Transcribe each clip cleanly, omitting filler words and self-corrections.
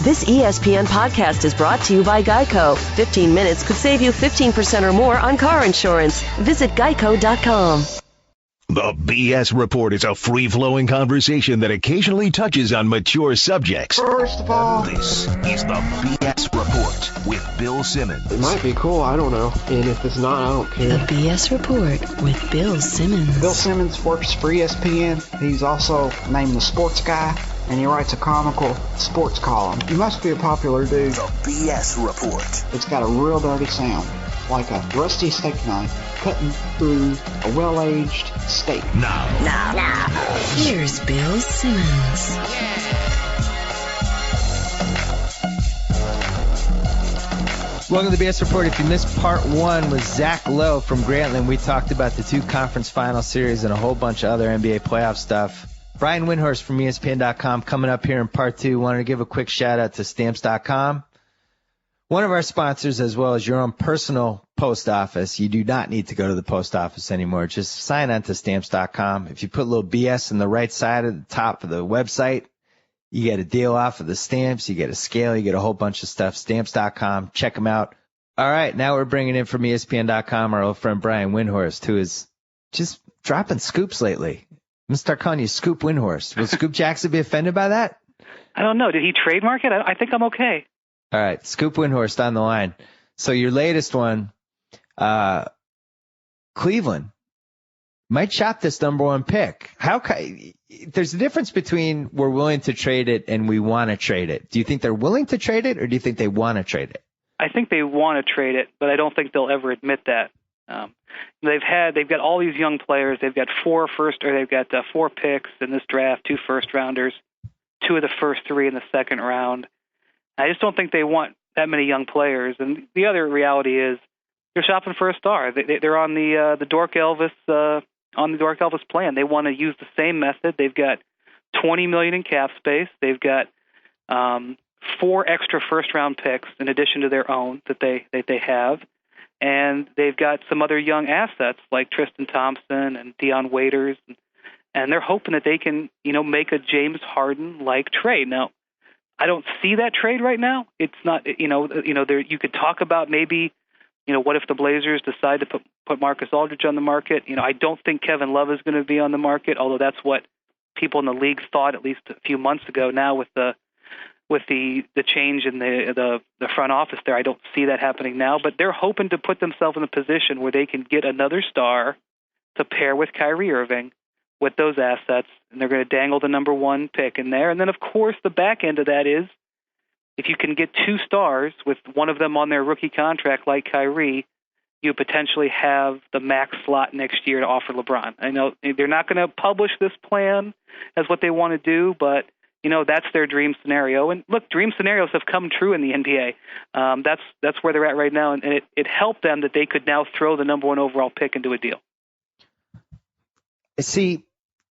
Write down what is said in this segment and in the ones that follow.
This ESPN podcast is brought to you by Geico. 15 minutes could save you 15% or more on car insurance. Visit geico.com. The BS Report is a free-flowing conversation that occasionally touches on mature subjects. First of all, this is the BS Report with Bill Simmons. It might be cool, I don't know. And if it's not, I don't care. The BS Report with Bill Simmons. Bill Simmons works for ESPN. He's also named the sports guy, and he writes a comical sports column. He must be a popular dude. The BS Report. It's got a real dirty sound, like a rusty steak knife cutting through a well-aged steak. Now. Here's Bill Simmons. Welcome to the BS Report. If you missed part one with Zach Lowe from Grantland, we talked about the two conference final series and a whole bunch of other NBA playoff stuff. Brian Windhorst from ESPN.com coming up here in part two. Wanted to give a quick shout out to Stamps.com. One of our sponsors, as well as your own personal post office. You do not need to go to the post office anymore. Just sign on to Stamps.com. If you put a little BS on the right side at the top of the website, you get a deal off of the stamps. You get a scale. You get a whole bunch of stuff. Stamps.com. Check them out. All right, now we're bringing in from ESPN.com our old friend Brian Windhorst, who is just dropping scoops lately. I'm going to start calling you Scoop Windhorst. Will Scoop Jackson be offended by that? I don't know. Did he trademark it? I think I'm okay. All right, Scoop Windhorst on the line. So your latest one, Cleveland might shop this number one pick. There's a difference between we're willing to trade it and we want to trade it. Do you think they're willing to trade it, or do you think they want to trade it? I think they want to trade it, but I don't think they'll ever admit that. They've got all these young players. They've got four picks in this draft, 2 first-rounders, 2 of the first 3 in the second round. I just don't think they want that many young players. And the other reality is they're shopping for a star. They're on the Dork Elvis plan. They want to use the same method. They've got $20 million in cap space. They've got 4 extra first-round picks in addition to their own that they have. And they've got some other young assets like Tristan Thompson and Dion Waiters, and they're hoping that they can, make a James Harden-like trade. Now, I don't see that trade right now. It's not, you could talk about maybe, what if the Blazers decide to put Marcus Aldridge on the market? I don't think Kevin Love is going to be on the market, although that's what people in the league thought at least a few months ago. Now with the change in the front office there, I don't see that happening now. But they're hoping to put themselves in a position where they can get another star to pair with Kyrie Irving with those assets, and they're going to dangle the number one pick in there. And then, of course, the back end of that is if you can get 2 stars with one of them on their rookie contract like Kyrie, you potentially have the max slot next year to offer LeBron. I know they're not going to publish this plan as what they want to do, but that's their dream scenario. And look, dream scenarios have come true in the NBA. That's where they're at right now, and it helped them that they could now throw the number 1 overall pick into a deal. See,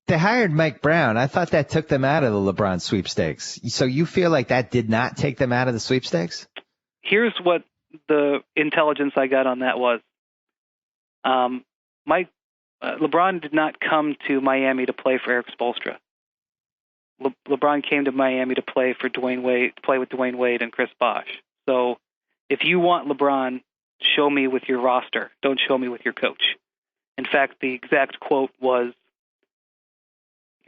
they hired Mike Brown. I thought that took them out of the LeBron sweepstakes. So you feel like that did not take them out of the sweepstakes? Here's what the intelligence I got on that was. LeBron did not come to Miami to play for Eric Spoelstra. LeBron came to Miami to play with Dwayne Wade and Chris Bosh. So if you want LeBron, show me with your roster. Don't show me with your coach. In fact, the exact quote was,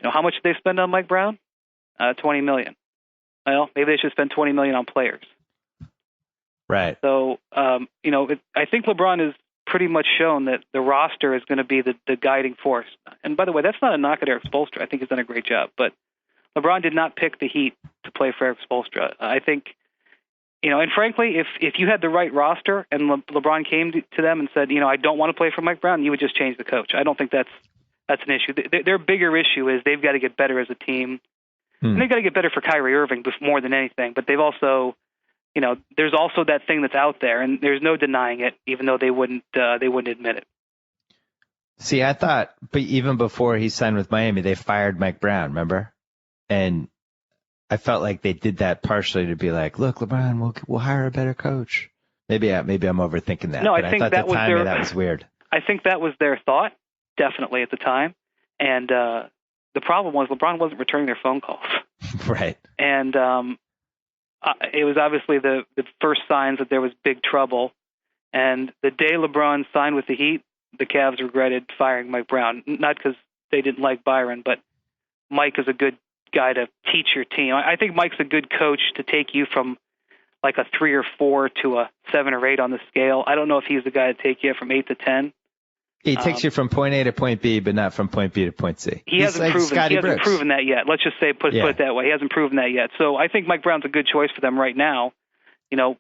how much did they spend on Mike Brown? $20 million. Well, maybe they should spend $20 million on players. Right. So, I think LeBron has pretty much shown that the roster is going to be the guiding force. And by the way, that's not a knock at Eric Spoelstra. I think he's done a great job. But LeBron did not pick the Heat to play for Eric Spoelstra. I think, and frankly, if you had the right roster and LeBron came to them and said, I don't want to play for Mike Brown, you would just change the coach. I don't think that's an issue. Their bigger issue is they've got to get better as a team. And they've got to get better for Kyrie Irving more than anything. But they've also, there's also that thing that's out there, and there's no denying it, even though they wouldn't admit it. See, I thought, but even before he signed with Miami, they fired Mike Brown, remember? And I felt like they did that partially to be like, look, LeBron, we'll hire a better coach. Maybe I'm overthinking that. No, but I think that was weird. I think that was their thought, definitely at the time. And the problem was LeBron wasn't returning their phone calls. Right. And it was obviously the first signs that there was big trouble. And the day LeBron signed with the Heat, the Cavs regretted firing Mike Brown. Not because they didn't like Byron, but Mike is a good guy to teach your team. I think Mike's a good coach to take you from like a 3 or 4 to a 7 or 8 on the scale. I don't know if he's the guy to take you from 8 to 10. He takes you from point A to point B, but not from point B to point C. He hasn't proven that yet. Let's just say put it that way. He hasn't proven that yet. So I think Mike Brown's a good choice for them right now. You know,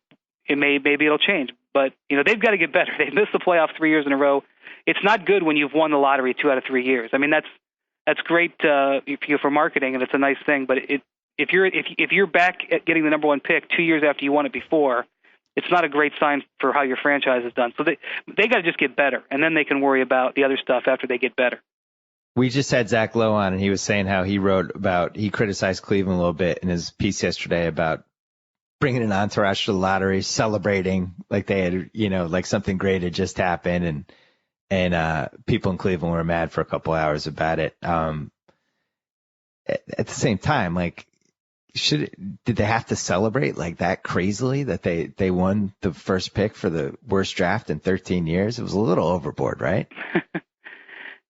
maybe it'll change, but you know they've got to get better. They've missed the playoffs 3 years in a row. It's not good when you've won the lottery 2 out of 3 years. I mean that's great for marketing and it's a nice thing, but if you're back at getting the number 1 pick 2 years after you won it before, it's not a great sign for how your franchise is done. So they got to just get better, and then they can worry about the other stuff after they get better. We just had Zach Lowe on, and he was saying how he criticized Cleveland a little bit in his piece yesterday about bringing an entourage to the lottery, celebrating like they had, you know, like something great had just happened, and people in Cleveland were mad for a couple hours about it. At the same time, like, did they have to celebrate like that crazily that they won the first pick for the worst draft in 13 years? It was a little overboard, right?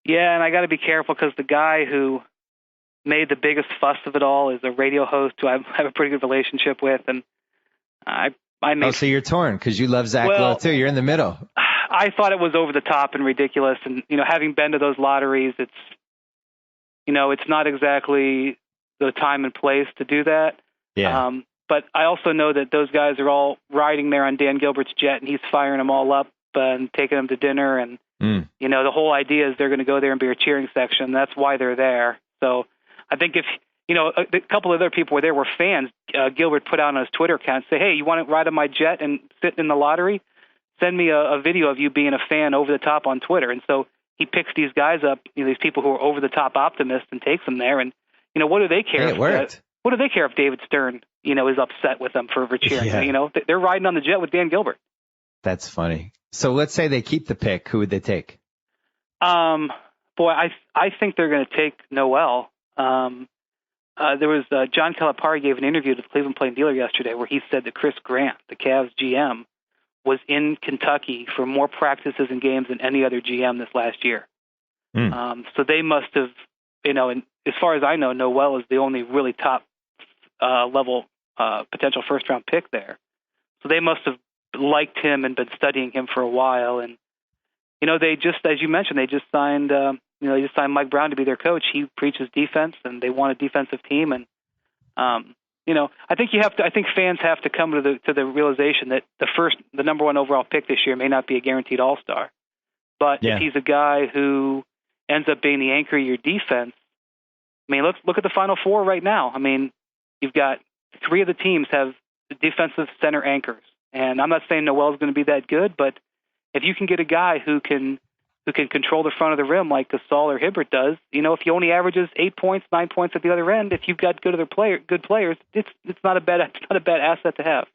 Yeah, and I got to be careful because the guy who made the biggest fuss of it all is a radio host who I have a pretty good relationship with, and so you're torn because you love Zach Lowe too. You're in the middle. I thought it was over the top and ridiculous, and you know, having been to those lotteries, it's not exactly the time and place to do that. Yeah. But I also know that those guys are all riding there on Dan Gilbert's jet, and he's firing them all up and taking them to dinner. And, you know, the whole idea is they're going to go there and be a cheering section. That's why they're there. So I think if, you know, a couple of other people were there were fans. Gilbert put out on his Twitter account, say, hey, you want to ride on my jet and sit in the lottery? Send me a video of you being a fan over the top on Twitter. And so he picks these guys up, you know, these people who are over the top optimists, and takes them there. And, you know, what do they care? It worked. What do they care if David Stern, you know, is upset with them for cheering? Yeah. You know, they're riding on the jet with Dan Gilbert. That's funny. So let's say they keep the pick. Who would they take? I think they're going to take Noel. There was John Calipari gave an interview to the Cleveland Plain Dealer yesterday where he said that Chris Grant, the Cavs GM, was in Kentucky for more practices and games than any other GM this last year. So they must have, you know, and as far as I know, Noel is the only really top level potential first-round pick there. So they must have liked him and been studying him for a while. And, you know, they just, as you mentioned, they just signed Mike Brown to be their coach. He preaches defense, and they want a defensive team. And, you know, I think fans have to come to the realization that the number 1 overall pick this year may not be a guaranteed all-star. But if he's a guy who ends up being the anchor of your defense, I mean, look at the Final Four right now. I mean, you've got 3 of the teams have defensive center anchors. And I'm not saying Noel's going to be that good, but if you can get a guy who can control the front of the rim like Gasol or Hibbert does, you know, if he only averages 8 points, 9 points at the other end, if you've got good players, it's not a bad asset to have.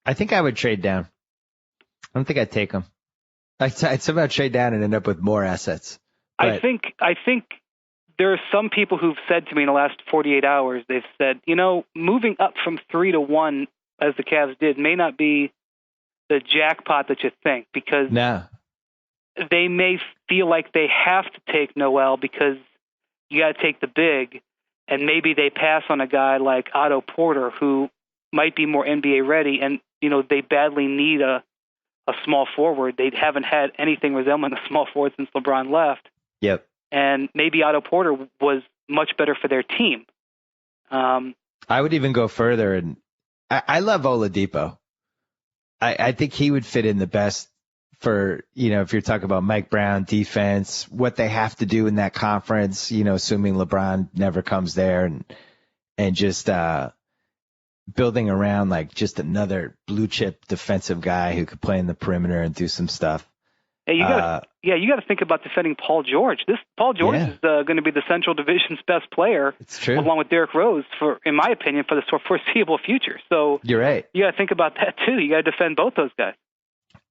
I think I would trade down. I don't think I'd take him. I'd somehow trade down and end up with more assets. But I think there are some people who've said to me in the last 48 hours, they've said, you know, moving up from 3 to 1 as the Cavs did may not be the jackpot that you think, because they may feel like they have to take Noel because you got to take the big, and maybe they pass on a guy like Otto Porter who might be more NBA ready, and you know they badly need a small forward. They haven't had anything resembling a small forward since LeBron left. Yep. And maybe Otto Porter was much better for their team. I would even go further, and I love Oladipo. I think he would fit in the best for, you know, if you're talking about Mike Brown defense, what they have to do in that conference, you know, assuming LeBron never comes there, and just building around like just another blue chip defensive guy who could play in the perimeter and do some stuff. Hey, you got to think about defending Paul George. Paul George is going to be the Central Division's best player. It's true. Along with Derrick Rose, in my opinion, for the foreseeable future. So you're right. You got to think about that too. You got to defend both those guys.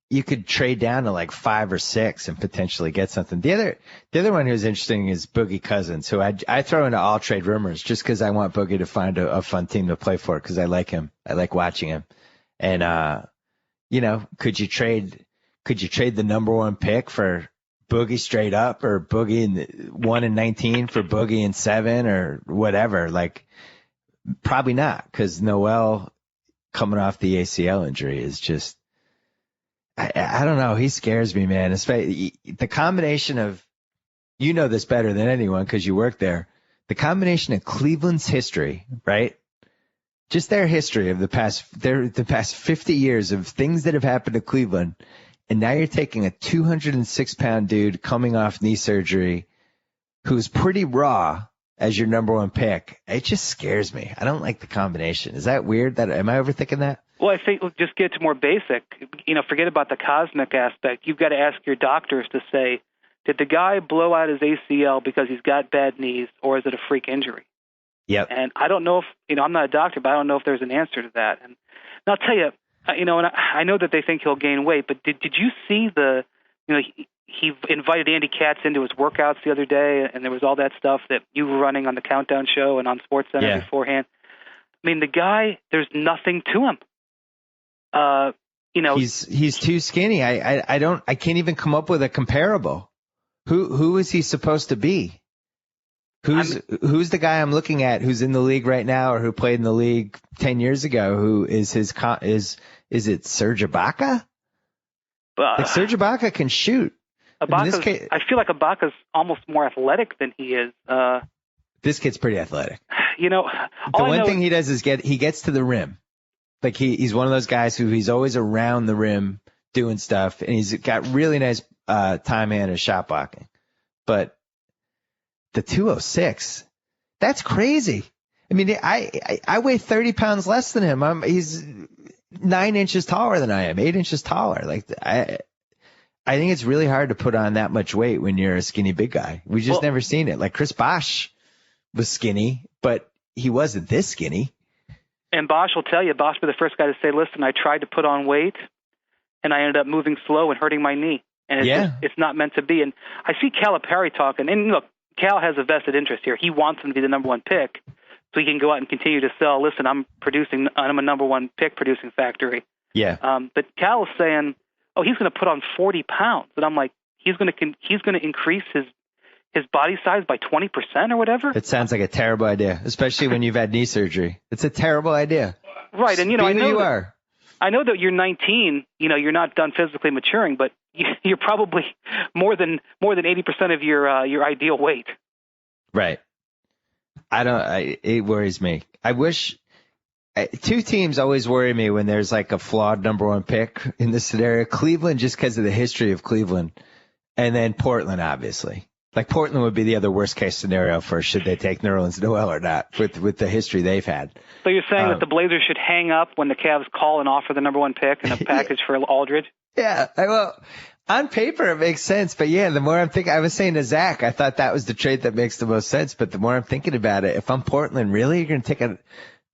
you could trade down to like 5 or 6 and potentially get something. The other one who's interesting is Boogie Cousins, who I throw into all trade rumors just because I want Boogie to find a fun team to play for because I like him. I like watching him. And, could you trade the number 1 pick for Boogie straight up, or Boogie in 1 and 19 for Boogie in 7 or whatever? Like, probably not, because Noel coming off the ACL injury is just, I don't know. He scares me, man. Especially the combination of, you know this better than anyone because you work there. The combination of Cleveland's history, right? Just their history of the past 50 years of things that have happened to Cleveland. And now you're taking a 206-pound dude coming off knee surgery who's pretty raw as your number 1 pick. It just scares me. I don't like the combination. Is that weird? Am I overthinking that? Well, I think just get to more basic. Forget about the cosmic aspect. You've got to ask your doctors to say, did the guy blow out his ACL because he's got bad knees, or is it a freak injury? Yep. And I don't know if, I'm not a doctor, but I don't know if there's an answer to that. And I'll tell you, and I know that they think he'll gain weight, but did you see he invited Andy Katz into his workouts the other day, and there was all that stuff that you were running on the Countdown show and on SportsCenter beforehand. I mean, the guy, there's nothing to him. He's too skinny. I can't even come up with a comparable. Who is he supposed to be? Who's the guy I'm looking at who's in the league right now, or who played in the league 10 years ago? Who is is it Serge Ibaka? Serge Ibaka can shoot. I feel like Ibaka's almost more athletic than he is. This kid's pretty athletic. The one thing he does is he gets to the rim. Like he's one of those guys who he's always around the rim doing stuff, and he's got really nice time and his shot blocking. But the 206, that's crazy. I mean, I weigh 30 pounds less than him. He's 9 inches taller than I am, 8 inches taller. Like I think it's really hard to put on that much weight when you're a skinny big guy. We just never seen it. Like Chris Bosh was skinny, but he wasn't this skinny. And Bosh will tell you, Bosh was the first guy to say, listen, I tried to put on weight, and I ended up moving slow and hurting my knee. And it's not meant to be. And I see Calipari talking. And look, Cal has a vested interest here. He wants him to be the number 1 pick so he can go out and continue to sell. Listen, I'm a number 1 pick producing factory. Yeah. But Cal is saying, he's going to put on 40 pounds. And I'm like, he's going to increase his body size by 20% or whatever. It sounds like a terrible idea, especially when you've had knee surgery. It's a terrible idea. Right. And, I know that you're 19, you're not done physically maturing, but you're probably more than 80% of your ideal weight. Right. It worries me. I wish 2 teams always worry me when there's like a flawed number 1 pick in this scenario. Cleveland, just because of the history of Cleveland, and then Portland, obviously. Like Portland would be the other worst case scenario for should they take Nerlens Noel or not with the history they've had. So you're saying that the Blazers should hang up when the Cavs call and offer the number 1 pick and a package for Aldridge? Yeah. Well, on paper it makes sense, but the more I'm thinking, I was saying to Zach, I thought that was the trade that makes the most sense. But the more I'm thinking about it, if I'm Portland, really, you're going to take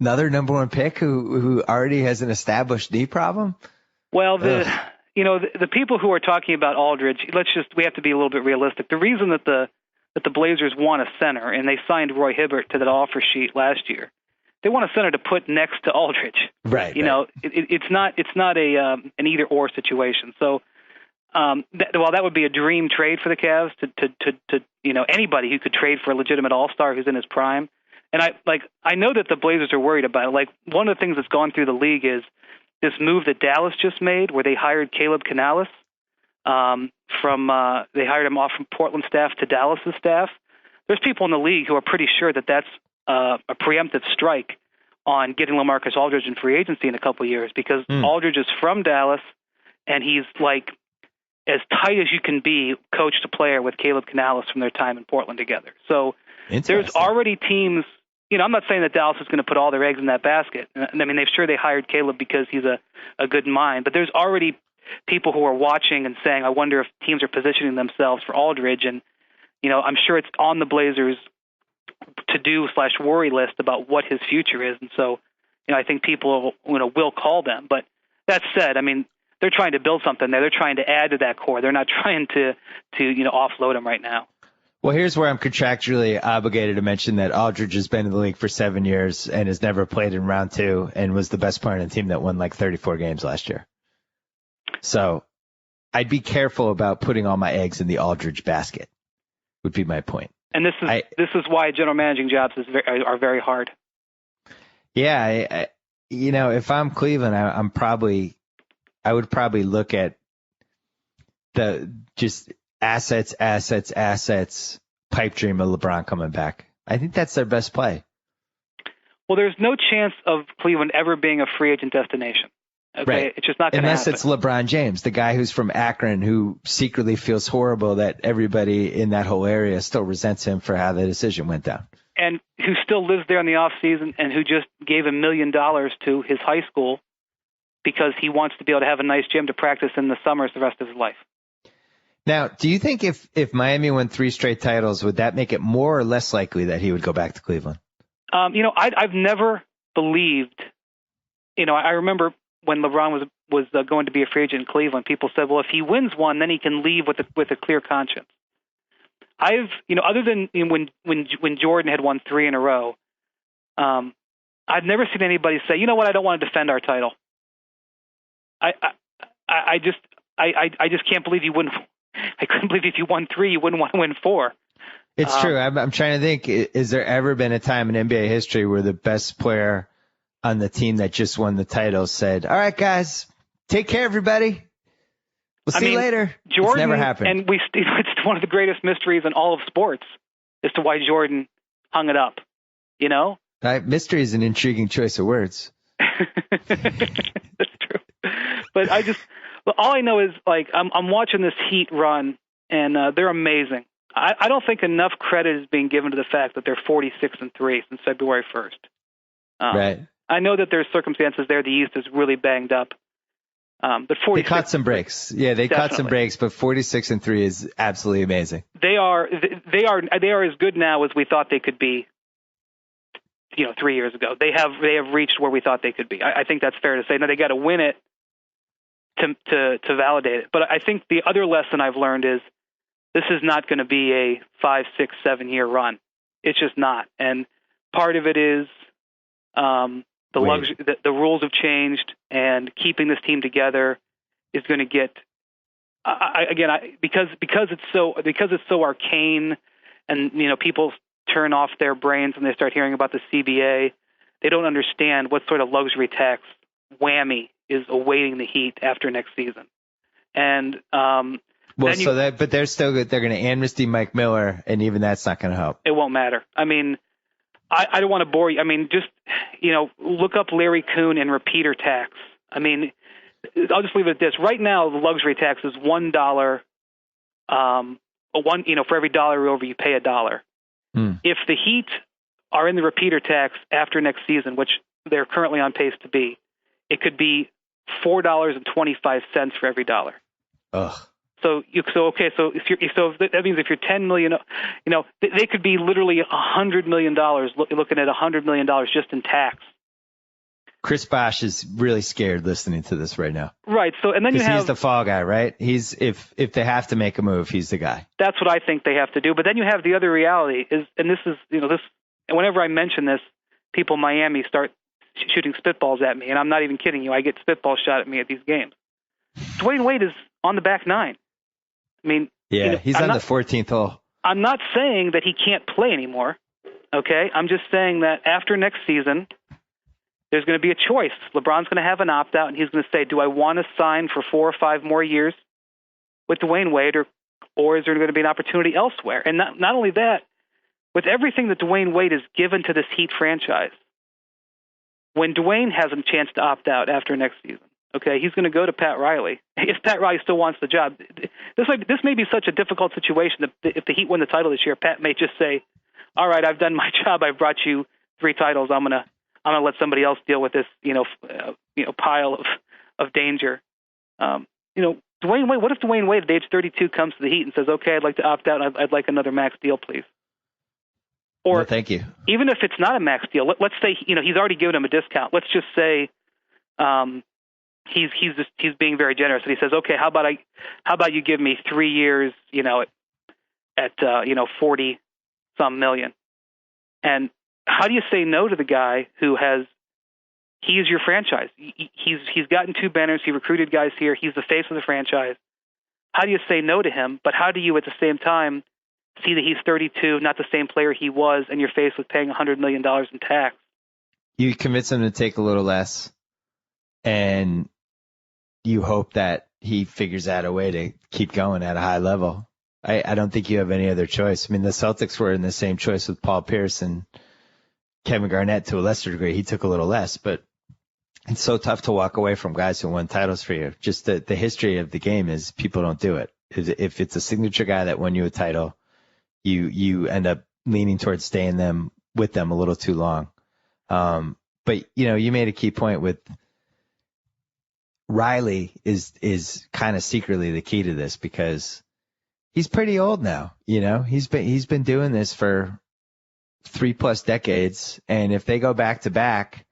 another number 1 pick who already has an established knee problem? Well, the people who are talking about Aldridge, we have to be a little bit realistic. The reason that the Blazers want a center, and they signed Roy Hibbert to that offer sheet last year, they want a center to put next to Aldridge. Right. It's not an either or situation. So, that would be a dream trade for the Cavs to anybody who could trade for a legitimate all-star who's in his prime. And I know that the Blazers are worried about it. Like, one of the things that's gone through the league is this move that Dallas just made, where they hired Caleb Canales they hired him off from Portland staff to Dallas's staff. There's people in the league who are pretty sure that that's a preemptive strike on getting LaMarcus Aldridge in free agency in a couple of years, because Aldridge is from Dallas, and he's like as tight as you can be coach to player with Caleb Canales from their time in Portland together. So there's already teams. I'm not saying that Dallas is going to put all their eggs in that basket. I mean, they hired Caleb because he's a good mind, but there's already people who are watching and saying, I wonder if teams are positioning themselves for Aldridge. And, I'm sure it's on the Blazers to-do/worry list about what his future is. And so, I think people, will call them. But that said, I mean, they're trying to build something there. They're trying to add to that core. They're not trying to offload him right now. Well, here's where I'm contractually obligated to mention that Aldridge has been in the league for 7 years and has never played in round 2 and was the best player on the team that won like 34 games last year. So I'd be careful about putting all my eggs in the Aldridge basket, would be my point. And this is why general managing jobs are very hard. Yeah, if I'm Cleveland, I would probably look at the just assets, pipe dream of LeBron coming back. I think that's their best play. Well, there's no chance of Cleveland ever being a free agent destination. Okay, right. It's just not going to happen. Unless it's LeBron James, the guy who's from Akron, who secretly feels horrible that everybody in that whole area still resents him for how the decision went down. And who still lives there in the off season, and who just gave $1 million to his high school because he wants to be able to have a nice gym to practice in the summers the rest of his life. Now, do you think if Miami won 3 straight titles, would that make it more or less likely that he would go back to Cleveland? I've never believed. I remember when LeBron was going to be a free agent in Cleveland, people said, well, if he wins one, then he can leave with a clear conscience. Other than when Jordan had won 3 in a row, I've never seen anybody say, you know what, I don't want to defend our title. I just can't believe you wouldn't. I couldn't believe if you won 3, you wouldn't want to win 4. It's true. I'm trying to think, is there ever been a time in NBA history where the best player on the team that just won the title said, all right, guys, take care, everybody. We'll see you later. Jordan, it's never happened. And it's one of the greatest mysteries in all of sports as to why Jordan hung it up, Mystery is an intriguing choice of words. That's true. But all I know is, I'm watching this Heat run, and they're amazing. I don't think enough credit is being given to the fact that they're 46-3 since February 1st. Right. I know that there's circumstances there. The East is really banged up. But 46, they caught some breaks. Yeah, they caught some breaks, but 46-3 is absolutely amazing. They are as good now as we thought they could be. 3 years ago, they have reached where we thought they could be. I think that's fair to say. Now they got to win it to validate it. But I think the other lesson I've learned is this is not going to be a 5, 6, 7 year run. It's just not. And part of it is the rules have changed, and keeping this team together is going to get because it's so arcane, and people turn off their brains when they start hearing about the CBA. They don't understand what sort of luxury tax whammy is awaiting the Heat after next season. And but they're still good. They're going to amnesty Mike Miller, and even that's not going to help. It won't matter. I mean, I don't want to bore you. I mean, just look up Larry Kuhn and repeater tax. I mean, I'll just leave it at this. Right now, the luxury tax is $1. For every dollar over, you pay $1. If the Heat are in the repeater tax after next season, which they're currently on pace to be, it could be $4.25 for every dollar. Ugh. So that means if you're $10 million, they could be literally $100 million, looking at $100 million just in tax. Chris Bosh is really scared listening to this right now. Right. So, and then he's the fall guy, right? He's if they have to make a move, he's the guy. That's what I think they have to do. But then you have the other reality is, and this is, this, and whenever I mention this, people in Miami start shooting spitballs at me, and I'm not even kidding you. I get spitballs shot at me at these games. Dwayne Wade is on the back nine. I mean, yeah, he's on the 14th hole. I'm not saying that he can't play anymore. Okay, I'm just saying that after next season, there's going to be a choice. LeBron's going to have an opt-out, and he's going to say, do I want to sign for 4 or 5 more years with Dwayne Wade, or is there going to be an opportunity elsewhere? And not only that, with everything that Dwayne Wade has given to this Heat franchise, when Dwayne has a chance to opt out after next season, okay, he's going to go to Pat Riley. If Pat Riley still wants the job, this may be such a difficult situation that if the Heat win the title this year, Pat may just say, all right, I've done my job. I've brought you 3 titles. I'm going to let somebody else deal with this, pile of danger. Dwayne Wade. What if Dwayne Wade at age 32 comes to the Heat and says, "Okay, I'd like to opt out. And I'd like another max deal, please." Or no, thank you. Even if it's not a max deal, let's say he's already given him a discount. Let's just say he's being very generous, and he says, okay, how about you give me 3 years, at 40 some million? And how do you say no to the guy who he is your franchise? He's gotten 2 banners. He recruited guys here. He's the face of the franchise. How do you say no to him? But how do you at the same time see that he's 32, not the same player he was, and you're faced with paying $100 million in tax? You convince him to take a little less, and you hope that he figures out a way to keep going at a high level. I don't think you have any other choice. I mean, the Celtics were in the same choice with Paul Pierce and Kevin Garnett to a lesser degree. He took a little less, but it's so tough to walk away from guys who won titles for you. Just the history of the game is people don't do it. If it's a signature guy that won you a title, you end up leaning towards staying with them a little too long. But you made a key point with Riley is kind of secretly the key to this because he's pretty old now. He's been doing this for 3+ decades, and if they go back to back,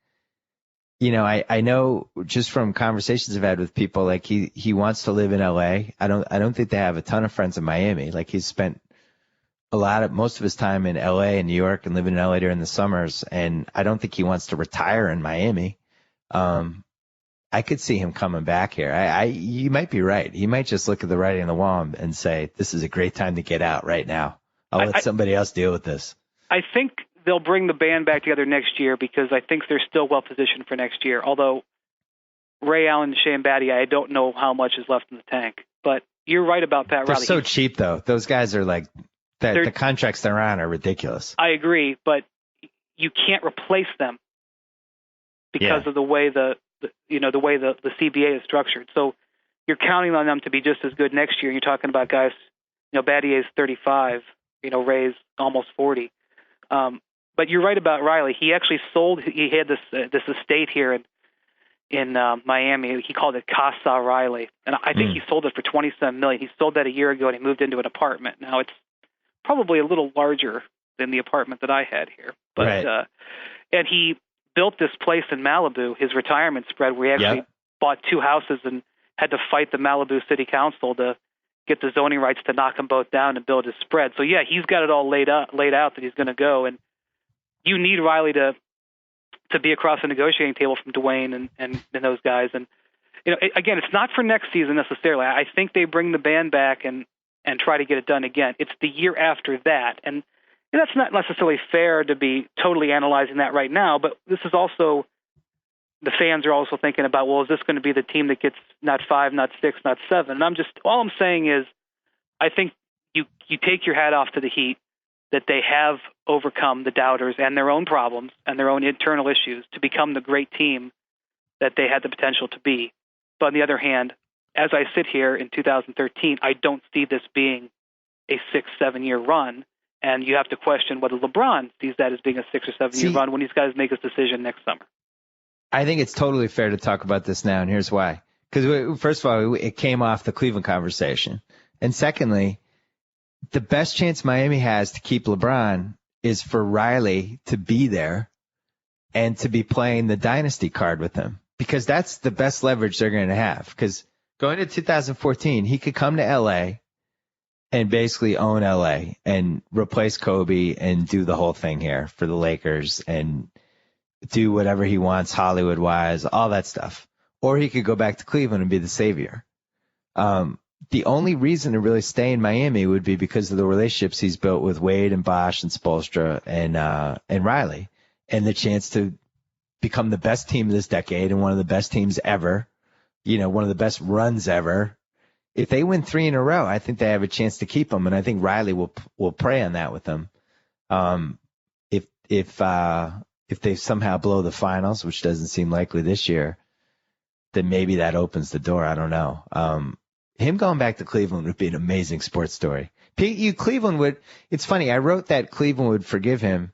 I know just from conversations I've had with people, like he wants to live in LA. I don't think they have a ton of friends in Miami. Like he's spent most of his time in LA and New York and living in LA during the summers, and I don't think he wants to retire in Miami. I could see him coming back here. You might be right. He might just look at the writing on the wall and say, this is a great time to get out right now. I'll let somebody else deal with this. I think they'll bring the band back together next year because I think they're still well positioned for next year. Although Ray Allen and Shane Battier, I don't know how much is left in the tank. But you're right about Pat Riley. They're so cheap, though. Those guys are like the contracts they're on are ridiculous. I agree, but you can't replace them because of the way the CBA is structured. So you're counting on them to be just as good next year. You're talking about guys, Battier's 35, Ray's almost 40. But you're right about Riley. He actually he had this estate here in Miami. He called it Casa Riley. And I think he sold it for $27 million. He sold that a year ago and he moved into an apartment. Now it's probably a little larger than the apartment that I had here. But, right. And he built this place in Malibu, his retirement spread, where he actually bought 2 houses and had to fight the Malibu City Council to get the zoning rights to knock them both down and build his spread. So yeah, he's got it all laid out that he's going to go, and you need Riley to be across the negotiating table from Dwayne and those guys. And again, it's not for next season necessarily. I think they bring the band back and try to get it done again. It's the year after that, and that's not necessarily fair to be totally analyzing that right now, but this is also, the fans are also thinking about, well, is this going to be the team that gets not 5, not 6, not 7? And all I'm saying is, I think you take your hat off to the Heat that they have overcome the doubters and their own problems and their own internal issues to become the great team that they had the potential to be. But on the other hand, as I sit here in 2013, I don't see this being a 6-7 year run. And you have to question whether LeBron sees that as being a 6 or 7 year run when these guys make his decision next summer. I think it's totally fair to talk about this now, and here's why. Because first of all, it came off the Cleveland conversation. And secondly, the best chance Miami has to keep LeBron is for Riley to be there and to be playing the dynasty card with him. Because that's the best leverage they're going to have. Because going to 2014, he could come to L.A., and basically own LA and replace Kobe and do the whole thing here for the Lakers and do whatever he wants Hollywood wise, all that stuff. Or he could go back to Cleveland and be the savior. The only reason to really stay in Miami would be because of the relationships he's built with Wade and Bosh and Spoelstra and Riley, and the chance to become the best team of this decade and one of the best teams ever, one of the best runs ever. If they win 3 in a row, I think they have a chance to keep him, and I think Riley will prey on that with them. If they somehow blow the finals, which doesn't seem likely this year, then maybe that opens the door. I don't know. Him going back to Cleveland would be an amazing sports story. Cleveland would. It's funny. I wrote that Cleveland would forgive him,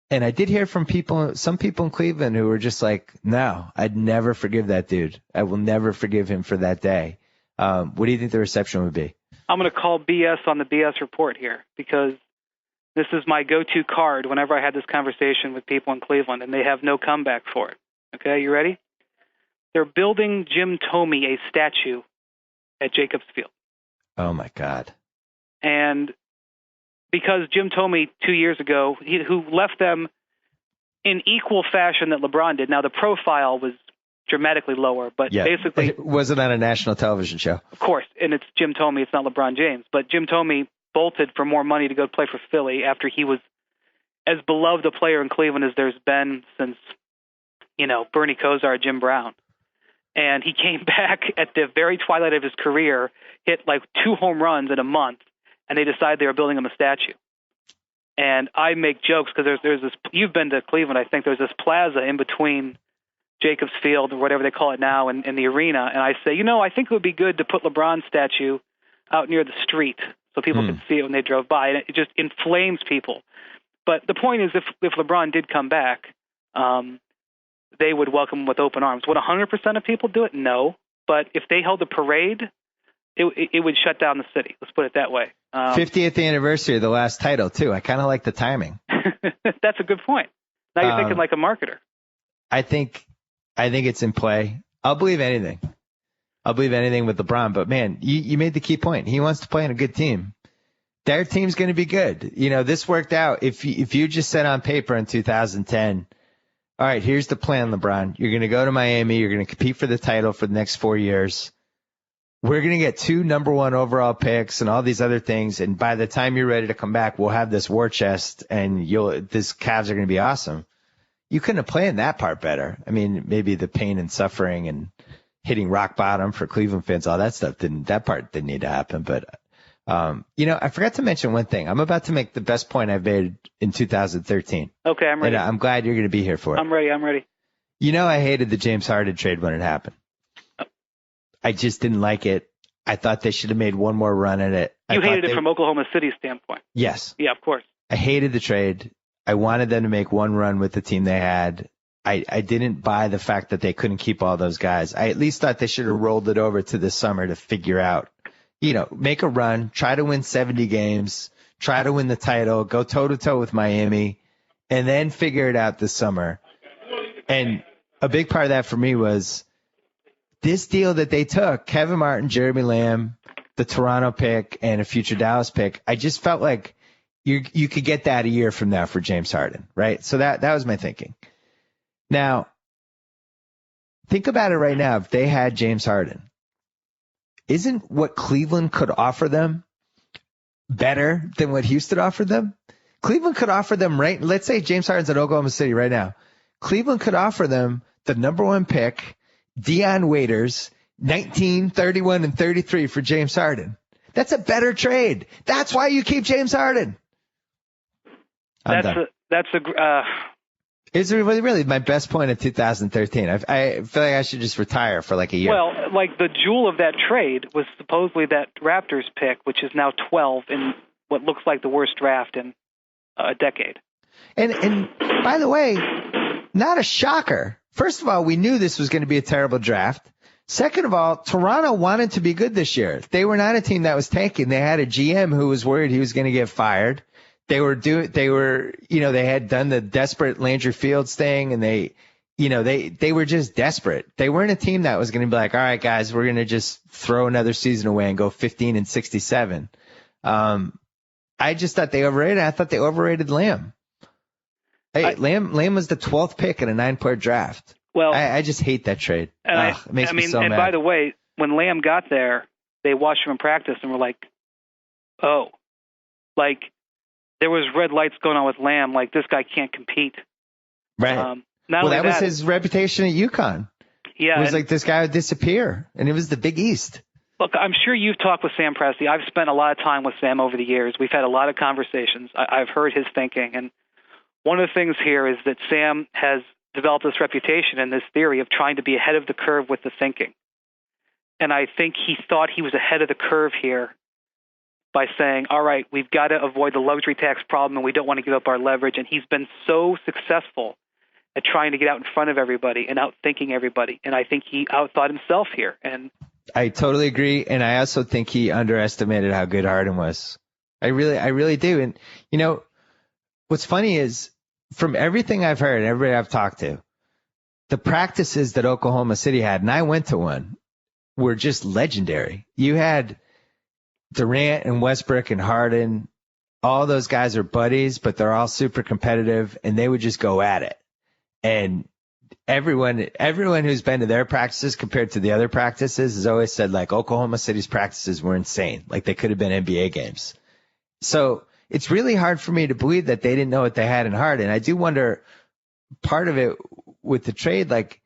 and I did hear from some people in Cleveland who were just like, "No, I'd never forgive that dude. I will never forgive him for that day." What do you think the reception would be? I'm going to call BS on the BS report here because this is my go-to card whenever I had this conversation with people in Cleveland, and they have no comeback for it. Okay, you ready? They're building Jim Thome a statue at Jacobs Field. Oh, my God. And because Jim Thome 2 years ago, who left them in equal fashion that LeBron did. Now, the profile was dramatically lower, but basically... It wasn't on a national television show. Of course, and it's Jim Thome, it's not LeBron James. But Jim Thome bolted for more money to go play for Philly after he was as beloved a player in Cleveland as there's been since, Bernie Kosar, Jim Brown. And he came back at the very twilight of his career, hit like 2 home runs in a month, and they decided they were building him a statue. And I make jokes because there's this, you've been to Cleveland, I think there's this plaza in between Jacobs Field or whatever they call it now and the arena. And I say, I think it would be good to put LeBron's statue out near the street so people could see it when they drove by. And it just inflames people. But the point is, if LeBron did come back, they would welcome him with open arms. Would 100% of people do it? No. But if they held a parade, it would shut down the city. Let's put it that way. 50th anniversary of the last title, too. I kind of like the timing. That's a good point. Now you're thinking like a marketer. I think it's in play. I'll believe anything. I'll believe anything with LeBron. But, man, you made the key point. He wants to play on a good team. Their team's going to be good. This worked out. If you just said on paper in 2010, all right, here's the plan, LeBron. You're going to go to Miami. You're going to compete for the title for the next 4 years. We're going to get 2 number 1 overall picks and all these other things. And by the time you're ready to come back, we'll have this war chest and this Cavs are going to be awesome. You couldn't have planned that part better. I mean, maybe the pain and suffering and hitting rock bottom for Cleveland fans, all that stuff that part didn't need to happen. But, I forgot to mention one thing. I'm about to make the best point I've made in 2013. Okay, I'm ready. And I'm glad you're going to be here for it. I'm ready. I hated the James Harden trade when it happened. I just didn't like it. I thought they should have made one more run at it. You hated it from Oklahoma City's standpoint. Yes. Yeah, of course. I hated the trade. I wanted them to make one run with the team they had. I didn't buy the fact that they couldn't keep all those guys. I at least thought they should have rolled it over to this summer to figure out, make a run, try to win 70 games, try to win the title, go toe-to-toe with Miami, and then figure it out this summer. And a big part of that for me was this deal that they took, Kevin Martin, Jeremy Lamb, the Toronto pick, and a future Dallas pick. I just felt like you could get that a year from now for James Harden, right? So that was my thinking. Now, think about it right now. If they had James Harden, isn't what Cleveland could offer them better than what Houston offered them? Cleveland could offer them, right? Let's say James Harden's at Oklahoma City right now. Cleveland could offer them the number 1 pick, Dion Waiters, 19, 31, and 33 for James Harden. That's a better trade. That's why you keep James Harden. It's really my best point of 2013. I feel like I should just retire for like a year. Well, like the jewel of that trade was supposedly that Raptors pick, which is now 12 in what looks like the worst draft in a decade. And by the way, not a shocker. First of all, we knew this was going to be a terrible draft. Second of all, Toronto wanted to be good this year. They were not a team that was tanking. They had a GM who was worried he was going to get fired. They had done the desperate Landry Fields thing, and they were just desperate. They weren't a team that was going to be like, all right, guys, we're going to just throw another season away and go 15-67. I just thought they overrated. I thought they overrated Lamb. Lamb was the 12th pick in a 9-player draft. Well, I just hate that trade. It makes me so mad. And by the way, when Lamb got there, they watched him in practice and were like, oh, like there was red lights going on with Lamb. Like this guy can't compete. Right. That was his reputation at UConn. Yeah. It was like this guy would disappear, and it was the Big East. Look, I'm sure you've talked with Sam Presti. I've spent a lot of time with Sam over the years. We've had a lot of conversations. I've heard his thinking. And one of the things here is that Sam has developed this reputation and this theory of trying to be ahead of the curve with the thinking. And I think he thought he was ahead of the curve here by saying, all right, we've got to avoid the luxury tax problem and we don't want to give up our leverage. And he's been so successful at trying to get out in front of everybody and outthinking everybody. And I think he outthought himself here. And I totally agree. And I also think he underestimated how good Harden was. I really do. And, what's funny is from everything I've heard, everybody I've talked to, the practices that Oklahoma City had, and I went to one, were just legendary. You had Durant and Westbrook and Harden. All those guys are buddies, but they're all super competitive, and they would just go at it. And everyone who's been to their practices compared to the other practices has always said, like, Oklahoma City's practices were insane. Like, they could have been NBA games. So it's really hard for me to believe that they didn't know what they had in Harden. I do wonder, part of it with the trade, like,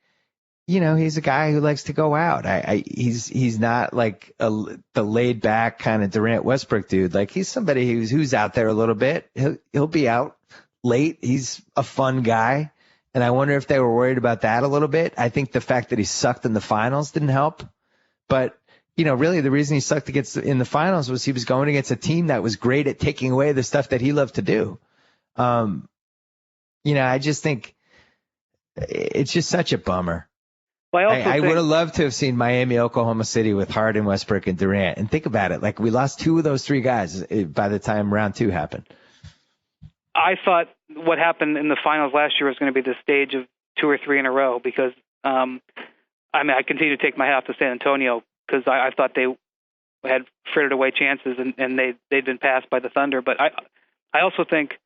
he's a guy who likes to go out. He's not like the laid back kind of Durant Westbrook dude. Like, he's somebody who's out there a little bit. He'll be out late. He's a fun guy. And I wonder if they were worried about that a little bit. I think the fact that he sucked in the finals didn't help. But, really the reason he sucked in the finals was he was going against a team that was great at taking away the stuff that he loved to do. I just think it's just such a bummer. Well, I would have loved to have seen Miami, Oklahoma City with Harden, Westbrook, and Durant. And think about it. Like, we lost 2 of those 3 guys by the time round 2 happened. I thought what happened in the finals last year was going to be the stage of 2 or 3 in a row because, I continue to take my hat to San Antonio because I thought they had frittered away chances and they'd been passed by the Thunder. But I also think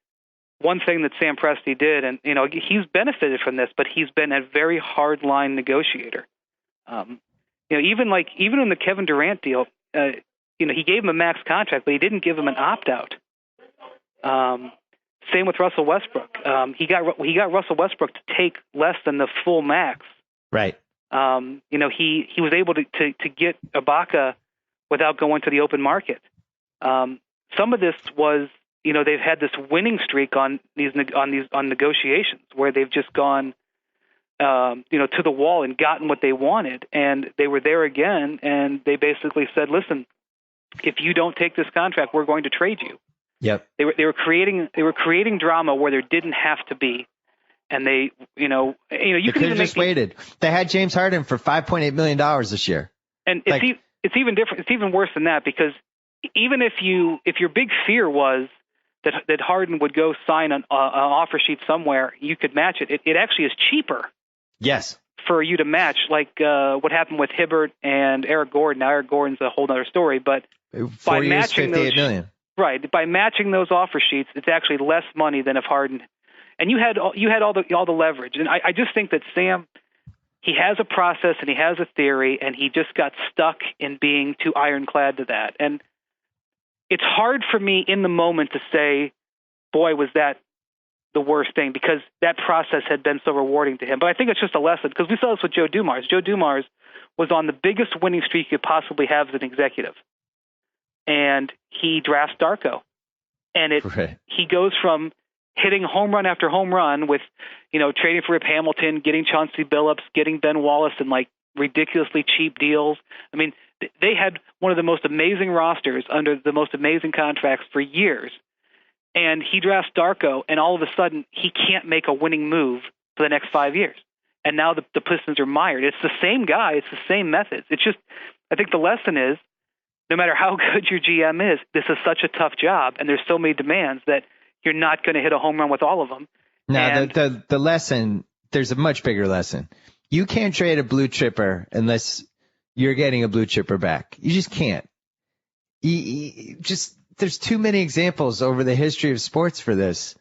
one thing that Sam Presti did, and he's benefited from this, but he's been a very hard line negotiator. Even in the Kevin Durant deal, he gave him a max contract, but he didn't give him an opt out. Same with Russell Westbrook. He got Russell Westbrook to take less than the full max. Right. He was able to get Ibaka without going to the open market. Some of this was, they've had this winning streak on negotiations where they've just gone, to the wall and gotten what they wanted, and they were there again, and they basically said, "Listen, if you don't take this contract, we're going to trade you." Yep. They were creating drama where there didn't have to be, and they could have just waited. They had James Harden for $5.8 million this year, and it's even different. It's even worse than that because even if your big fear was that Harden would go sign an offer sheet somewhere, you could match it. It actually is cheaper. Yes. For you to match, like what happened with Hibbert and Eric Gordon. Now Eric Gordon's a whole other story, but 4 years, $58 million. Right. By matching those offer sheets, it's actually less money than if Harden. And you had all the leverage. And I just think that Sam, he has a process and he has a theory, and he just got stuck in being too ironclad to that. And it's hard for me in the moment to say, boy, was that the worst thing, because that process had been so rewarding to him. But I think it's just a lesson, because we saw this with Joe Dumars. Joe Dumars was on the biggest winning streak you could possibly have as an executive. And he drafts Darko. And he goes from hitting home run after home run with, trading for Rip Hamilton, getting Chauncey Billups, getting Ben Wallace, and like ridiculously cheap deals. I mean, they had one of the most amazing rosters under the most amazing contracts for years. And he drafts Darko, and all of a sudden he can't make a winning move for the next 5 years. And now the Pistons are mired. It's the same guy. It's the same methods. It's just, I think the lesson is, no matter how good your GM is, this is such a tough job, and there's so many demands that you're not going to hit a home run with all of them. Now, the lesson, there's a much bigger lesson. You can't trade a blue chipper unless you're getting a blue chipper back. You just can't. There's too many examples over the history of sports for this.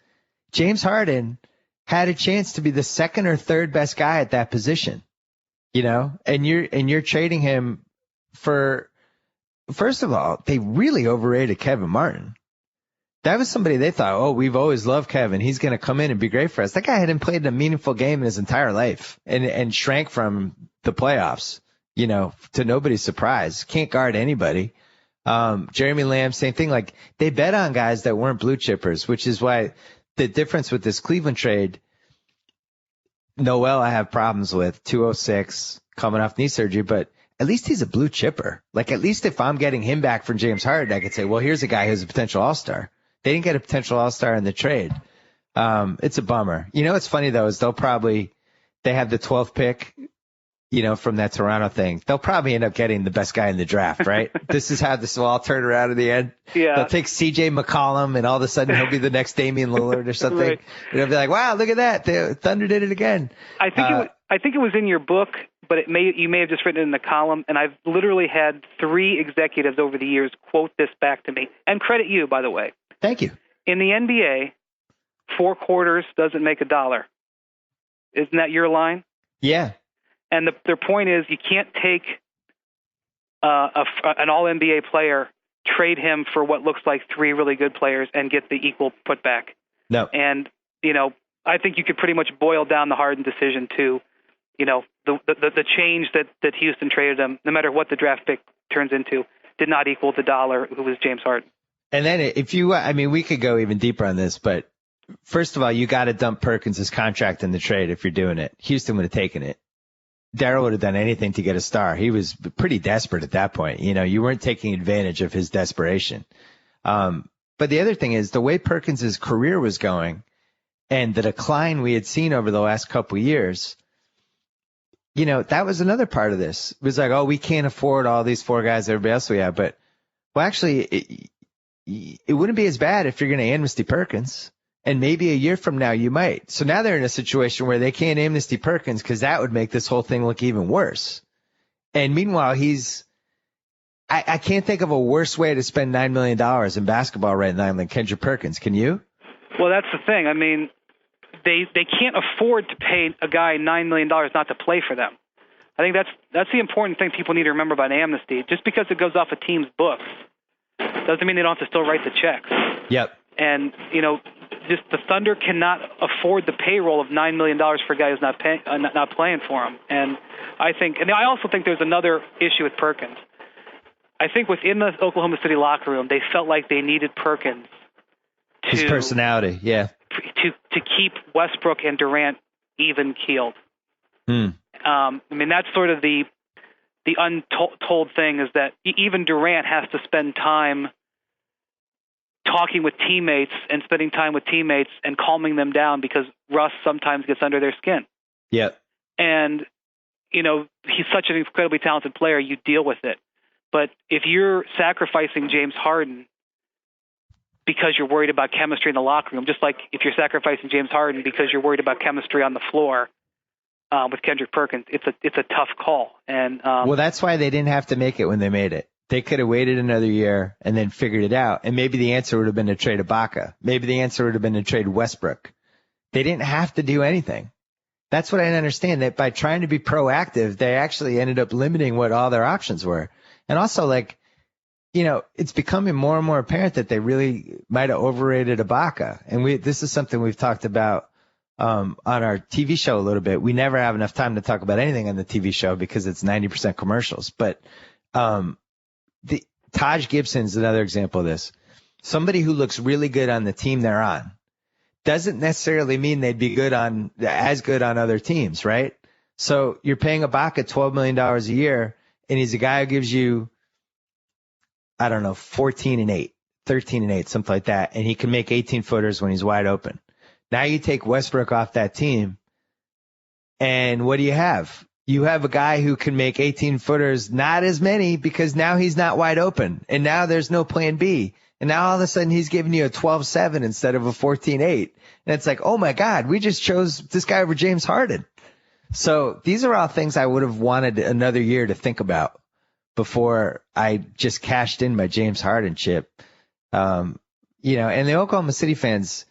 James Harden had a chance to be the second or third best guy at that position, and you're trading him for, first of all, they really overrated Kevin Martin. That was somebody they thought, we've always loved Kevin. He's going to come in and be great for us. That guy hadn't played a meaningful game in his entire life and shrank from the playoffs, to nobody's surprise. Can't guard anybody. Jeremy Lamb, same thing. Like, they bet on guys that weren't blue chippers, which is why the difference with this Cleveland trade, Noel, I have problems with, 206, coming off knee surgery, but at least he's a blue chipper. Like, at least if I'm getting him back from James Harden, I could say, well, here's a guy who's a potential all-star. They didn't get a potential all-star in the trade. It's a bummer. What's funny, though, is they have the 12th pick, from that Toronto thing, they'll probably end up getting the best guy in the draft, right? This is how this will all turn around in the end. Yeah. They'll take CJ McCollum, and all of a sudden he'll be the next Damian Lillard or something. Right. And they'll be like, wow, look at that. The Thunder did it again. I think it was in your book, but you may have just written it in the column, and I've literally had 3 executives over the years quote this back to me, and credit you, by the way. Thank you. In the NBA, 4 quarters doesn't make a dollar. Isn't that your line? Yeah. And their point is you can't take an all-NBA player, trade him for what looks like 3 really good players, and get the equal putback. No. And, I think you could pretty much boil down the Harden decision to, the change that Houston traded him, no matter what the draft pick turns into, did not equal the dollar who was James Harden. And then we could go even deeper on this, but first of all, you got to dump Perkins' contract in the trade if you're doing it. Houston would have taken it. Darryl would have done anything to get a star. He was pretty desperate at that point. You weren't taking advantage of his desperation. But the other thing is the way Perkins' career was going and the decline we had seen over the last couple of years, that was another part of this. It was like, oh, we can't afford all these 4 guys everybody else we have. But, well, actually, it wouldn't be as bad if you're going to amnesty Perkins. And maybe a year from now you might. So now they're in a situation where they can't amnesty Perkins because that would make this whole thing look even worse. And meanwhile, I can't think of a worse way to spend $9 million in basketball right now than Kendrick Perkins. Can you? Well, that's the thing. I mean, they can't afford to pay a guy $9 million not to play for them. I think that's the important thing people need to remember about amnesty. Just because it goes off a team's books doesn't mean they don't have to still write the checks. Yep. And, just the Thunder cannot afford the payroll of $9 million for a guy who's not playing for him. And I also think there's another issue with Perkins. I think within the Oklahoma City locker room, they felt like they needed Perkins his personality, yeah, to keep Westbrook and Durant even keeled. That's sort of the untold thing is that even Durant has to spend time talking with teammates and spending time with teammates and calming them down because Russ sometimes gets under their skin. Yep. And, he's such an incredibly talented player, you deal with it. But if you're sacrificing James Harden because you're worried about chemistry in the locker room, just like if you're sacrificing James Harden because you're worried about chemistry on the floor with Kendrick Perkins, it's a tough call. And well, that's why they didn't have to make it when they made it. They could have waited another year and then figured it out. And maybe the answer would have been to trade Ibaka. Maybe the answer would have been to trade Westbrook. They didn't have to do anything. That's what I understand, that by trying to be proactive, they actually ended up limiting what all their options were. And also, it's becoming more and more apparent that they really might have overrated Ibaka. And this is something we've talked about on our TV show a little bit. We never have enough time to talk about anything on the TV show because it's 90% commercials. But Taj Gibson's another example of this. Somebody who looks really good on the team they're on doesn't necessarily mean they'd be as good on other teams, right? So you're paying Ibaka $12 million a year, and he's a guy who gives you, 14 and 8, 13 and 8, something like that, and he can make 18-footers when he's wide open. Now you take Westbrook off that team, and what do you have? You have a guy who can make 18-footers, not as many, because now he's not wide open, and now there's no plan B. And now all of a sudden he's giving you a 12-7 instead of a 14-8. And it's like, oh, my God, we just chose this guy over James Harden. So these are all things I would have wanted another year to think about before I just cashed in my James Harden chip. And the Oklahoma City fans,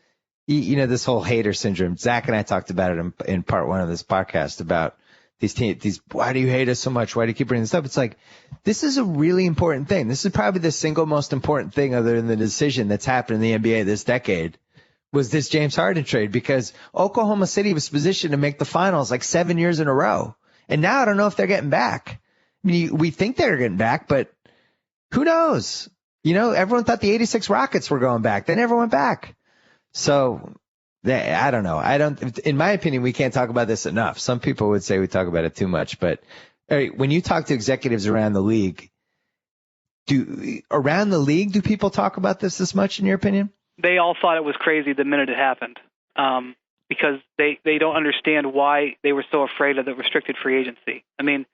this whole hater syndrome. Zach and I talked about it in part 1 of this podcast about these, why do you hate us so much? Why do you keep bringing this up? It's like, this is a really important thing. This is probably the single most important thing other than the decision that's happened in the NBA this decade was this James Harden trade, because Oklahoma City was positioned to make the finals like 7 years in a row. And now I don't know if they're getting back. I mean, we think they're getting back, but who knows? Everyone thought the 86 Rockets were going back. They never went back. So I don't know. In my opinion, we can't talk about this enough. Some people would say we talk about it too much, but when you talk to executives around the league, do people talk about this much in your opinion? They all thought it was crazy the minute it happened. because they don't understand why they were so afraid of the restricted free agency. I mean,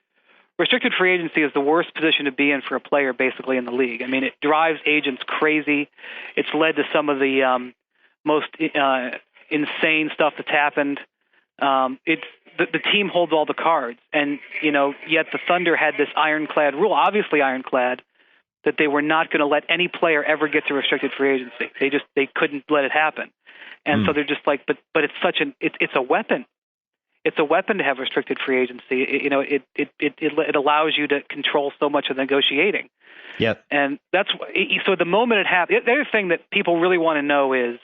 restricted free agency is the worst position to be in for a player basically in the league. I mean, it drives agents crazy. It's led to some of the most insane stuff that's happened. The team holds all the cards, and yet the Thunder had this ironclad rule, obviously ironclad, that they were not going to let any player ever get to restricted free agency. They couldn't let it happen, and so they're just like, but it's it's a weapon. It's a weapon to have restricted free agency. It allows you to control so much of the negotiating. Yep. And that's so the moment it happened. The other thing that people really want to know is,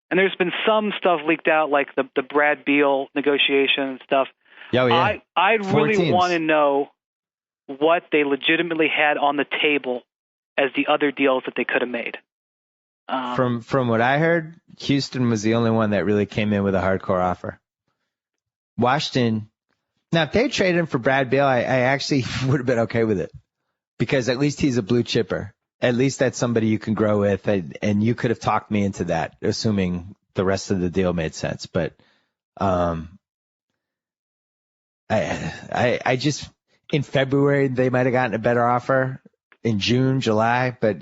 and there's been some stuff leaked out, like the Brad Beal negotiation and stuff. Oh, yeah. I'd really want to know what they legitimately had on the table as the other deals that they could have made. From what I heard, Houston was the only one that really came in with a hardcore offer. Washington, now if they traded him for Brad Beal, I actually would have been okay with it, because at least he's a blue chipper. At least that's somebody you can grow with, and you could have talked me into that, assuming the rest of the deal made sense. But I just, in February they might have gotten a better offer. In June, July, but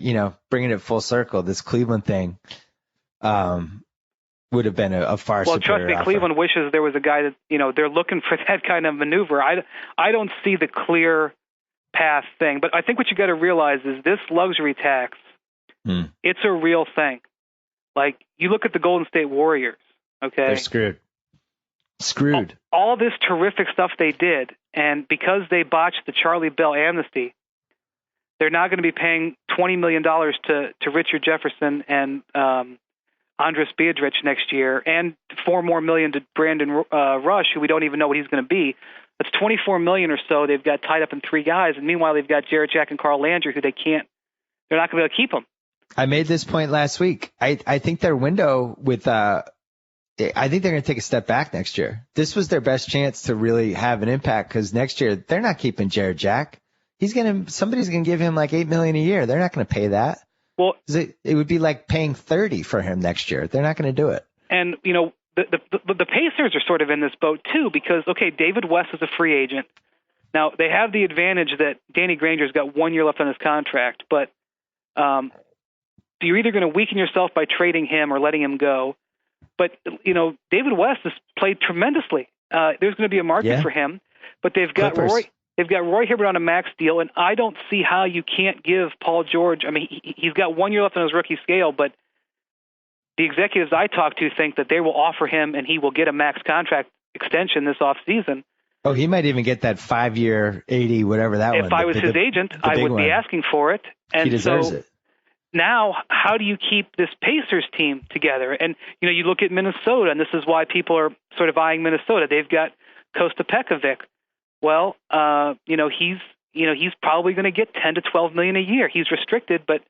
bringing it full circle, this Cleveland thing would have been a far superior offer. Well, trust me, Cleveland wishes there was a guy that they're looking for that kind of maneuver. I don't see the clear path thing, but I think what you got to realize is this luxury tax. It's a real thing. Like, you look at the Golden State Warriors. Okay, they're screwed. All this terrific stuff they did, and because they botched the Charlie Bell amnesty, they're now going to be paying $20 million to Richard Jefferson and Andres Beatrice next year, and $4 more million to Brandon Rush, who we don't even know what he's going to be. That's $24 million or so they've got tied up in 3 guys, and meanwhile they've got Jarrett Jack and Carl Landry, who they're not going to be able to keep them. I made this point last week. I think their window with I think they're going to take a step back next year. This was their best chance to really have an impact, because next year they're not keeping Jarrett Jack. Somebody's going to give him like $8 million a year. They're not going to pay that. Well, it would be like paying 30 for him next year. They're not going to do it. And the Pacers are sort of in this boat too, because David West is a free agent. Now they have the advantage that Danny Granger's got 1 year left on his contract, but you're either going to weaken yourself by trading him or letting him go. But David West has played tremendously. There's going to be a market for him, but they've got Clippers. They've got Roy Hibbert on a max deal, and I don't see how you can't give Paul George. I mean, he's got 1 year left on his rookie scale, but the executives I talk to think that they will offer him, and he will get a max contract extension this offseason. Oh, he might even get that 5-year 80, whatever that one. If I was his agent, I would be asking for it. And he deserves it. Now, how do you keep this Pacers team together? And you look at Minnesota, and this is why people are sort of eyeing Minnesota. They've got Kosta Pekovic. Well, he's probably going to get 10 to 12 million a year. He's restricted, but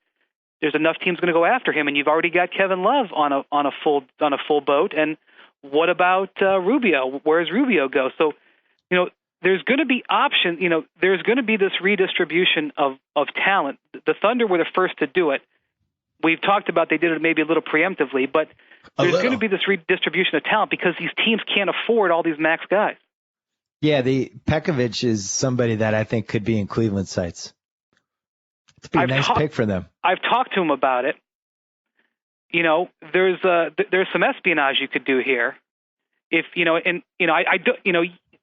there's enough teams going to go after him, and you've already got Kevin Love on a full boat. And what about Rubio? Where does Rubio go? So, there's going to be options. There's going to be this redistribution of talent. The Thunder were the first to do it. We've talked about they did it maybe a little preemptively, but there's going to be this redistribution of talent because these teams can't afford all these max guys. Yeah, the Pekovic is somebody that I think could be in Cleveland sights. It'd be a nice pick for them. I've talked to him about it. There's some espionage you could do here. If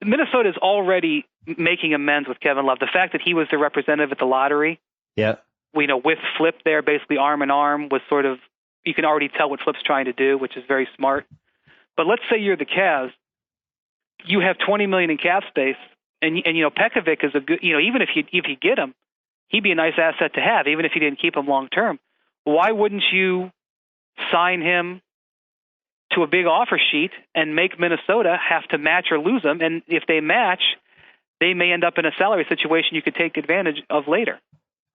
Minnesota is already making amends with Kevin Love. The fact that he was the representative at the lottery. Yeah. With Flip there, basically arm in arm, was sort of, you can already tell what Flip's trying to do, which is very smart. But let's say you're the Cavs. You have $20 million in cap space, and Pekovic is a good. Even if you get him, he'd be a nice asset to have, even if you didn't keep him long term. Why wouldn't you sign him to a big offer sheet and make Minnesota have to match or lose him? And if they match, they may end up in a salary situation you could take advantage of later.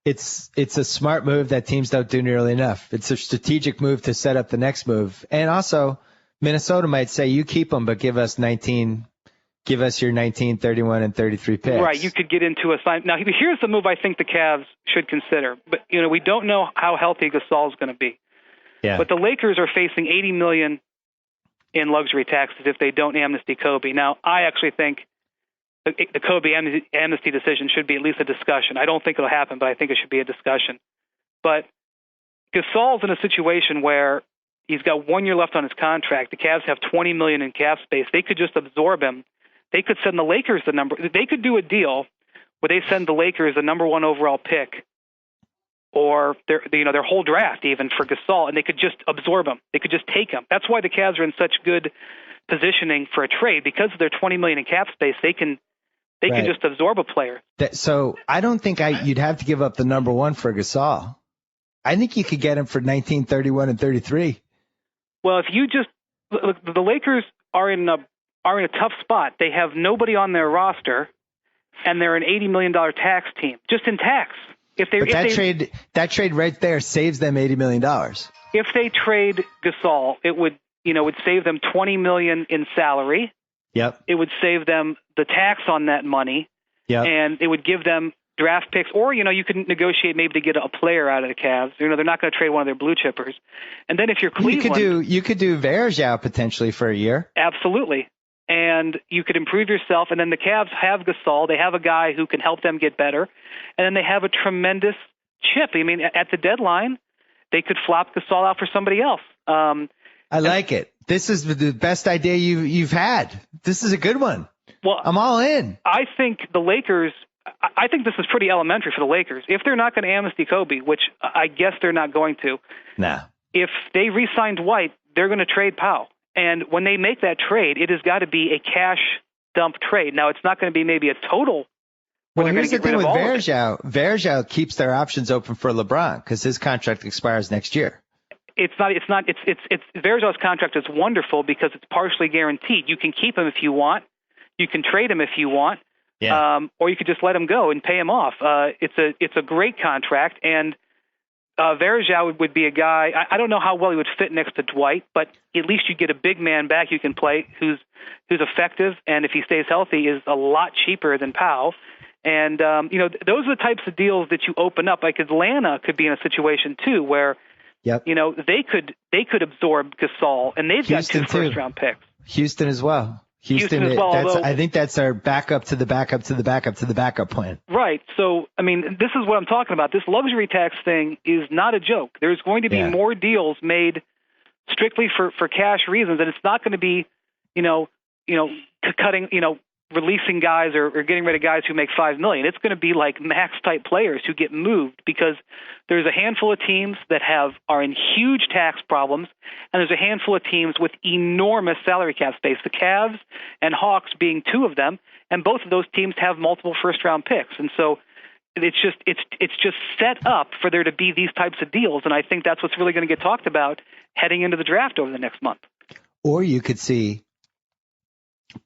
It's a smart move that teams don't do nearly enough. It's a strategic move to set up the next move, and also Minnesota might say, you keep them, but give us your 19, 31, and 33 picks. Right, you could get into a sign. Now, here's the move I think the Cavs should consider. But, we don't know how healthy Gasol's going to be. Yeah. But the Lakers are facing $80 million in luxury taxes if they don't amnesty Kobe. Now, I actually think the Kobe amnesty decision should be at least a discussion. I don't think it'll happen, but I think it should be a discussion. But Gasol's in a situation where he's got 1 year left on his contract. The Cavs have $20 million in cap space. They could just absorb him. They could send the Lakers the number. They could do a deal where they send the Lakers the number 1 overall pick, or their whole draft even for Gasol, and they could just absorb him. They could just take him. That's why the Cavs are in such good positioning for a trade, because of their $20 million in cap space. They can just absorb a player. So I don't think you'd have to give up the number 1 for Gasol. I think you could get him for 19, 31, and 33. Well, if you just look, the Lakers are in a tough spot. They have nobody on their roster, and they're an $80 million tax team, just in tax. That trade right there saves them $80 million. If they trade Gasol, it would save them $20 million in salary. Yep. It would save them the tax on that money. Yep. And it would give them draft picks, or you could negotiate maybe to get a player out of the Cavs. They're not going to trade one of their blue chippers. And then if you're Cleveland, you could do Verjao potentially for a year. Absolutely. And you could improve yourself. And then the Cavs have Gasol. They have a guy who can help them get better. And then they have a tremendous chip. I mean, at the deadline, they could flop Gasol out for somebody else. I like it. This is the best idea you've had. This is a good one. Well, I'm all in. I think the Lakers. I think this is pretty elementary for the Lakers. If they're not going to amnesty Kobe, which I guess they're not going to, if they re-sign Dwight, they're going to trade Powell. And when they make that trade, it has got to be a cash dump trade. Now, it's not going to be maybe a total. Well, here's the thing with Verjao. Verjao keeps their options open for LeBron because his contract expires next year. It's Verjao's contract is wonderful because it's partially guaranteed. You can keep him if you want. You can trade him if you want. Yeah. Or you could just let him go and pay him off. It's a great contract, and Verjao would be a guy. I don't know how well he would fit next to Dwight, but at least you get a big man back you can play who's effective, and if he stays healthy, is a lot cheaper than Powell. And those are the types of deals that you open up. Like Atlanta could be in a situation too where they could absorb Gasol, and they've Houston got 2 first-round picks. Houston as well. Houston as well. I think that's our backup to the backup to the backup to the backup plan. Right. So, I mean, this is what I'm talking about. This luxury tax thing is not a joke. There's going to be more deals made strictly for cash reasons, and it's not going to be, cutting, releasing guys or getting rid of guys who make $5 million. It's going to be like max type players who get moved because there's a handful of teams that are in huge tax problems, and there's a handful of teams with enormous salary cap space. The Cavs and Hawks being 2 of them, and both of those teams have multiple first round picks, and so it's just set up for there to be these types of deals, and I think that's what's really going to get talked about heading into the draft over the next month. Or you could see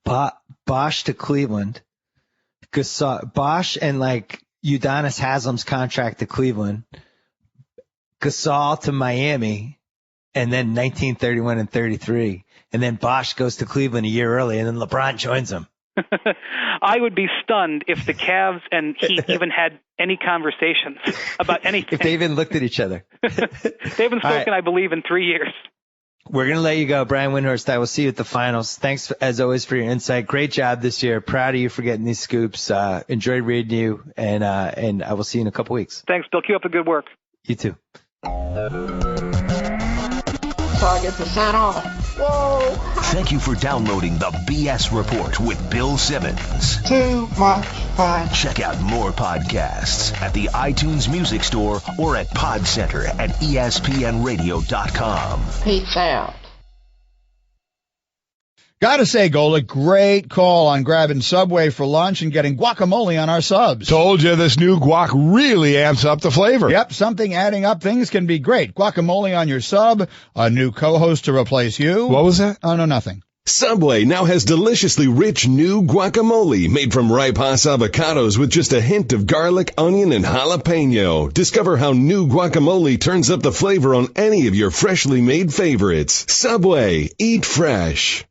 Bosh to Cleveland, Bosh and Udonis Haslam's contract to Cleveland, Gasol to Miami, and then 19, 31, and 33. And then Bosh goes to Cleveland a year early, and then LeBron joins him. I would be stunned if the Cavs and Heat even had any conversations about anything. If they even looked at each other. They haven't spoken, right, I believe, in 3 years. We're going to let you go, Brian Windhorst. I will see you at the finals. Thanks, as always, for your insight. Great job this year. Proud of you for getting these scoops. Enjoyed reading you, and I will see you in a couple weeks. Thanks, Bill. Keep up the good work. You too. So I get to sign off. Whoa. Thank you for downloading the BS Report with Bill Simmons. Too much fun. Check out more podcasts at the iTunes Music Store or at Podcenter at ESPNradio.com. Peace out. Gotta say, Golick, great call on grabbing Subway for lunch and getting guacamole on our subs. Told you this new guac really amps up the flavor. Yep, something adding up things can be great. Guacamole on your sub, a new co-host to replace you. What was that? Oh, no, nothing. Subway now has deliciously rich new guacamole made from ripe Hass avocados with just a hint of garlic, onion, and jalapeno. Discover how new guacamole turns up the flavor on any of your freshly made favorites. Subway, eat fresh.